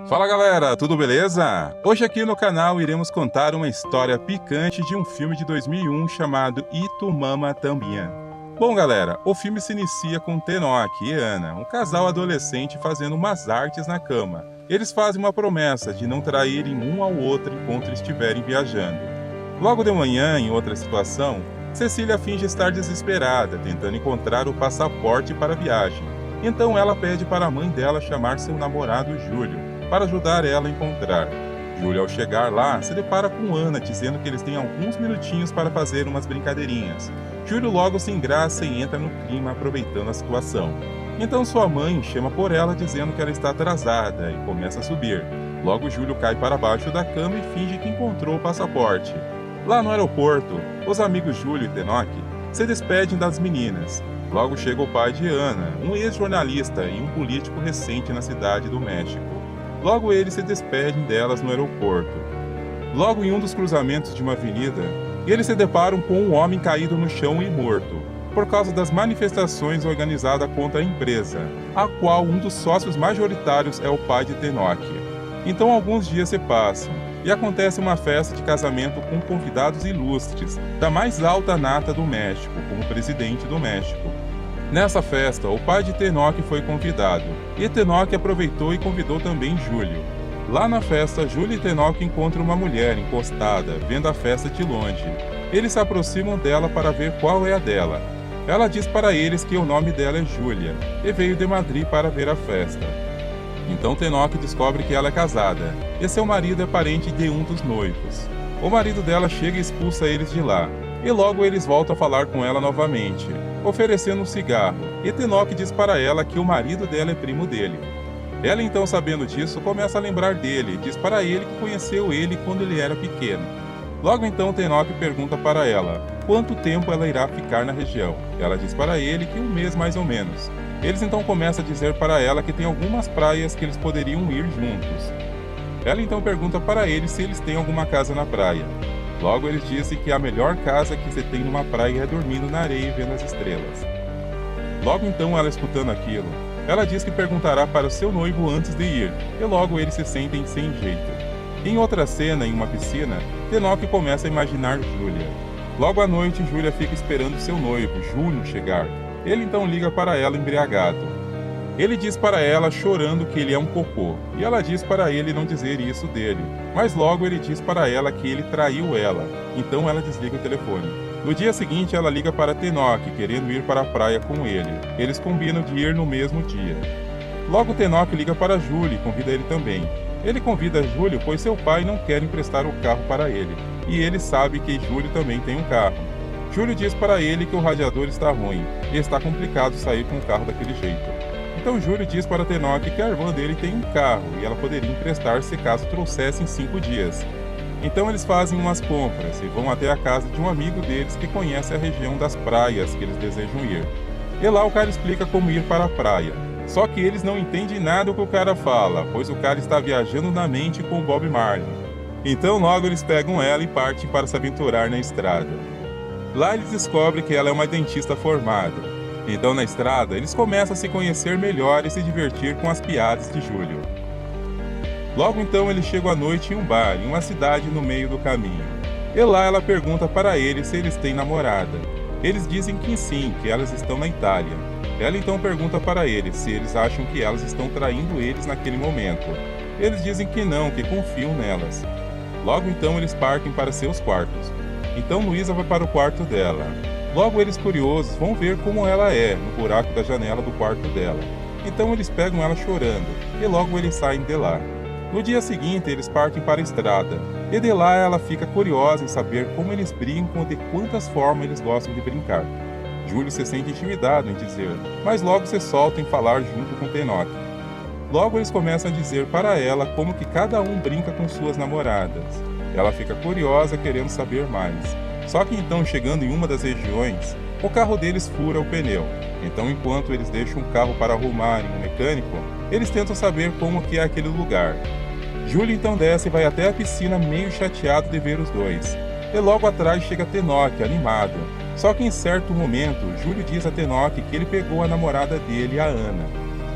Fala galera, tudo beleza? Hoje aqui no canal iremos contar uma história picante de um filme de 2001 chamado E Tu Mama Tambien. Bom galera, o filme se inicia com Tenoch e Ana, um casal adolescente fazendo umas artes na cama. Eles fazem uma promessa de não traírem um ao outro enquanto estiverem viajando. Logo de manhã, em outra situação, Cecília finge estar desesperada, tentando encontrar o passaporte para a viagem. Então ela pede para a mãe dela chamar seu namorado Júlio, para ajudar ela a encontrar. Júlio, ao chegar lá, se depara com Ana, dizendo que eles têm alguns minutinhos para fazer umas brincadeirinhas. Júlio logo se engraça e entra no clima, aproveitando a situação. Então sua mãe chama por ela, dizendo que ela está atrasada, e começa a subir. Logo Júlio cai para baixo da cama e finge que encontrou o passaporte. Lá no aeroporto, os amigos Júlio e Tenoch se despedem das meninas. Logo chega o pai de Ana, um ex-jornalista e um político recente na cidade do México. Logo eles se despedem delas no aeroporto. Logo em um dos cruzamentos de uma avenida, eles se deparam com um homem caído no chão e morto, por causa das manifestações organizadas contra a empresa, a qual um dos sócios majoritários é o pai de Tenoch. Então alguns dias se passam, e acontece uma festa de casamento com convidados ilustres, da mais alta nata do México, como o presidente do México. Nessa festa, o pai de Tenoch foi convidado, e Tenoch aproveitou e convidou também Júlio. Lá na festa, Júlio e Tenoch encontram uma mulher encostada, vendo a festa de longe. Eles se aproximam dela para ver qual é a dela. Ela diz para eles que o nome dela é Júlia, e veio de Madrid para ver a festa. Então Tenoch descobre que ela é casada, e seu marido é parente de um dos noivos. O marido dela chega e expulsa eles de lá, e logo eles voltam a falar com ela novamente, oferecendo um cigarro, e Tenoch diz para ela que o marido dela é primo dele. Ela então, sabendo disso, começa a lembrar dele e diz para ele que conheceu ele quando ele era pequeno. Logo então Tenoch pergunta para ela quanto tempo ela irá ficar na região. Ela diz para ele que um mês mais ou menos. Eles então começam a dizer para ela que tem algumas praias que eles poderiam ir juntos. Ela então pergunta para eles se eles têm alguma casa na praia. Logo eles dizem que a melhor casa que se tem numa praia é dormindo na areia e vendo as estrelas. Logo então ela, escutando aquilo, ela diz que perguntará para o seu noivo antes de ir, e logo eles se sentem sem jeito. Em outra cena, em uma piscina, Tenoch começa a imaginar Júlia. Logo à noite, Júlia fica esperando seu noivo, Júlio, chegar. Ele então liga para ela embriagado. Ele diz para ela, chorando, que ele é um cocô, e ela diz para ele não dizer isso dele, mas logo ele diz para ela que ele traiu ela, então ela desliga o telefone. No dia seguinte ela liga para Tenoch, querendo ir para a praia com ele. Eles combinam de ir no mesmo dia. Logo Tenoch liga para Júlio e convida ele também. Ele convida Júlio pois seu pai não quer emprestar o carro para ele, e ele sabe que Júlio também tem um carro. Júlio diz para ele que o radiador está ruim, e está complicado sair com o carro daquele jeito. Então Júlio diz para Tenoch que a irmã dele tem um carro e ela poderia emprestar se caso trouxesse em 5 dias. Então eles fazem umas compras e vão até a casa de um amigo deles que conhece a região das praias que eles desejam ir. E lá o cara explica como ir para a praia. Só que eles não entendem nada do que o cara fala, pois o cara está viajando na mente com o Bob Marley. Então logo eles pegam ela e partem para se aventurar na estrada. Lá eles descobrem que ela é uma dentista formada. Então na estrada, eles começam a se conhecer melhor e se divertir com as piadas de Júlio. Logo então eles chegam à noite em um bar, em uma cidade no meio do caminho. E lá ela pergunta para eles se eles têm namorada. Eles dizem que sim, que elas estão na Itália. Ela então pergunta para eles se eles acham que elas estão traindo eles naquele momento. Eles dizem que não, que confiam nelas. Logo então eles partem para seus quartos. Então Luísa vai para o quarto dela. Logo eles, curiosos, vão ver como ela é no buraco da janela do quarto dela. Então eles pegam ela chorando, e logo eles saem de lá. No dia seguinte eles partem para a estrada, e de lá ela fica curiosa em saber como eles brincam e de quantas formas eles gostam de brincar. Júlio se sente intimidado em dizer, mas logo se solta em falar junto com Tenoch. Logo eles começam a dizer para ela como que cada um brinca com suas namoradas. Ela fica curiosa, querendo saber mais. Só que então, chegando em uma das regiões, o carro deles fura o pneu. Então, enquanto eles deixam o carro para arrumar em um mecânico, eles tentam saber como que é aquele lugar. Júlio então desce e vai até a piscina meio chateado de ver os dois. E logo atrás chega Tenoch, animado. Só que em certo momento, Júlio diz a Tenoch que ele pegou a namorada dele, a Ana.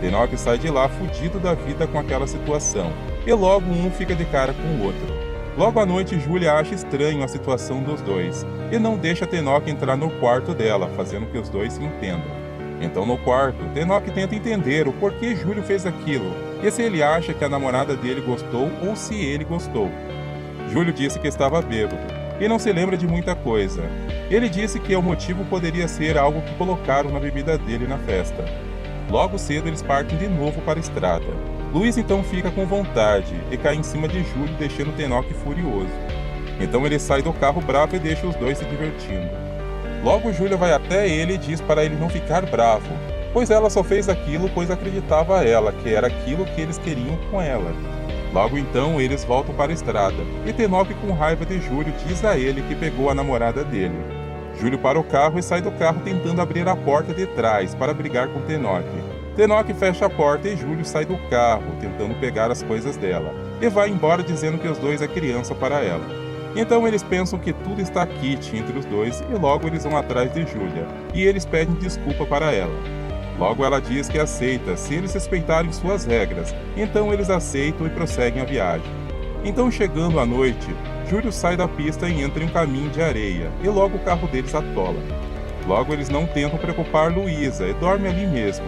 Tenoch sai de lá fudido da vida com aquela situação. e logo um fica de cara com o outro. Logo à noite, Julia acha estranho a situação dos dois e não deixa Tenoch entrar no quarto dela, fazendo que os dois se entendam. Então no quarto, Tenoch tenta entender o porquê Júlio fez aquilo e se ele acha que a namorada dele gostou ou se ele gostou. Júlio disse que estava bêbado e não se lembra de muita coisa. Ele disse que o motivo poderia ser algo que colocaram na bebida dele na festa. Logo cedo eles partem de novo para a estrada. Luiz então fica com vontade e cai em cima de Júlio, deixando Tenoch furioso. Então ele sai do carro bravo e deixa os dois se divertindo. Logo Júlia vai até ele e diz para ele não ficar bravo, pois ela só fez aquilo pois acreditava a ela que era aquilo que eles queriam com ela. Logo então eles voltam para a estrada, e Tenoch com raiva de Júlio diz a ele que pegou a namorada dele. Júlio para o carro e sai do carro tentando abrir a porta de trás para brigar com Tenoch. Tenoch fecha a porta e Júlio sai do carro tentando pegar as coisas dela, e vai embora dizendo que os dois é criança para ela. Então eles pensam que tudo está quente entre os dois e logo eles vão atrás de Julia, e eles pedem desculpa para ela. Logo ela diz que aceita se eles respeitarem suas regras, então eles aceitam e prosseguem a viagem. Então chegando à noite, Júlio sai da pista e entra em um caminho de areia, e logo o carro deles atola. Logo eles não tentam preocupar Luísa e dorme ali mesmo.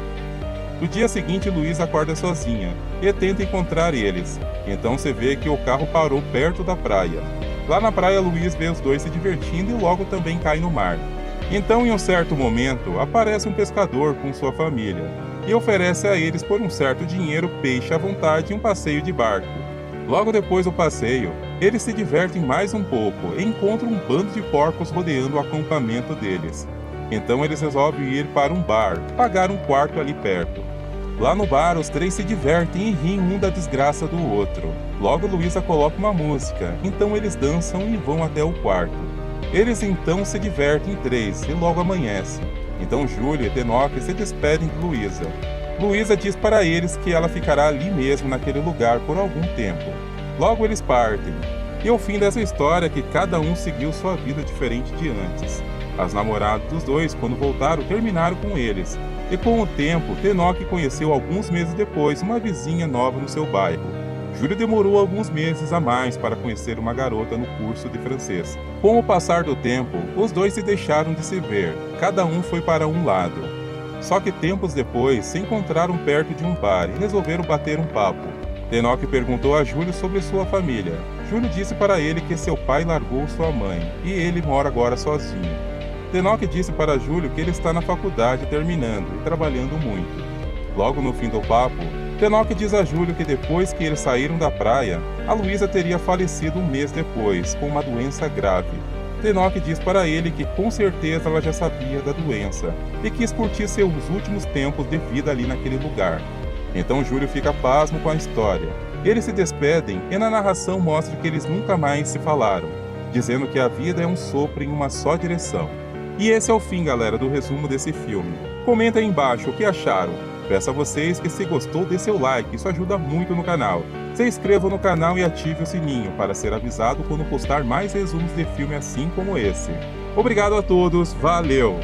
No dia seguinte Luísa acorda sozinha e tenta encontrar eles, então se vê que o carro parou perto da praia. Lá na praia, Luiz vê os dois se divertindo e logo também cai no mar. Então, em um certo momento, aparece um pescador com sua família e oferece a eles por um certo dinheiro peixe à vontade e um passeio de barco. Logo depois do passeio, eles se divertem mais um pouco e encontram um bando de porcos rodeando o acampamento deles. Então eles resolvem ir para um bar, pagar um quarto ali perto. Lá no bar, os três se divertem e riem um da desgraça do outro. Logo, Luísa coloca uma música, então eles dançam e vão até o quarto. Eles então se divertem três e logo amanhece. Então Júlia e Tenoch se despedem de Luísa. Luísa diz para eles que ela ficará ali mesmo naquele lugar por algum tempo. Logo eles partem. E o fim dessa história é que cada um seguiu sua vida diferente de antes. As namoradas dos dois, quando voltaram, terminaram com eles. E com o tempo, Tenoch conheceu alguns meses depois uma vizinha nova no seu bairro. Júlia demorou alguns meses a mais para conhecer uma garota no curso de francês. Com o passar do tempo, os dois se deixaram de se ver, cada um foi para um lado. Só que tempos depois, se encontraram perto de um bar e resolveram bater um papo. Tenoch perguntou a Júlio sobre sua família. Júlio disse para ele que seu pai largou sua mãe e ele mora agora sozinho. Tenoch disse para Júlio que ele está na faculdade terminando e trabalhando muito. Logo no fim do papo, Tenoch diz a Júlio que depois que eles saíram da praia, a Luísa teria falecido um mês depois, com uma doença grave. Tenoch diz para ele que com certeza ela já sabia da doença e quis curtir seus últimos tempos de vida ali naquele lugar. Então Júlio fica pasmo com a história. Eles se despedem e na narração mostra que eles nunca mais se falaram, dizendo que a vida é um sopro em uma só direção. E esse é o fim, galera, do resumo desse filme. Comenta aí embaixo o que acharam. Peço a vocês que se gostou dê seu like, isso ajuda muito no canal. Se inscreva no canal e ative o sininho para ser avisado quando postar mais resumos de filme assim como esse. Obrigado a todos, valeu!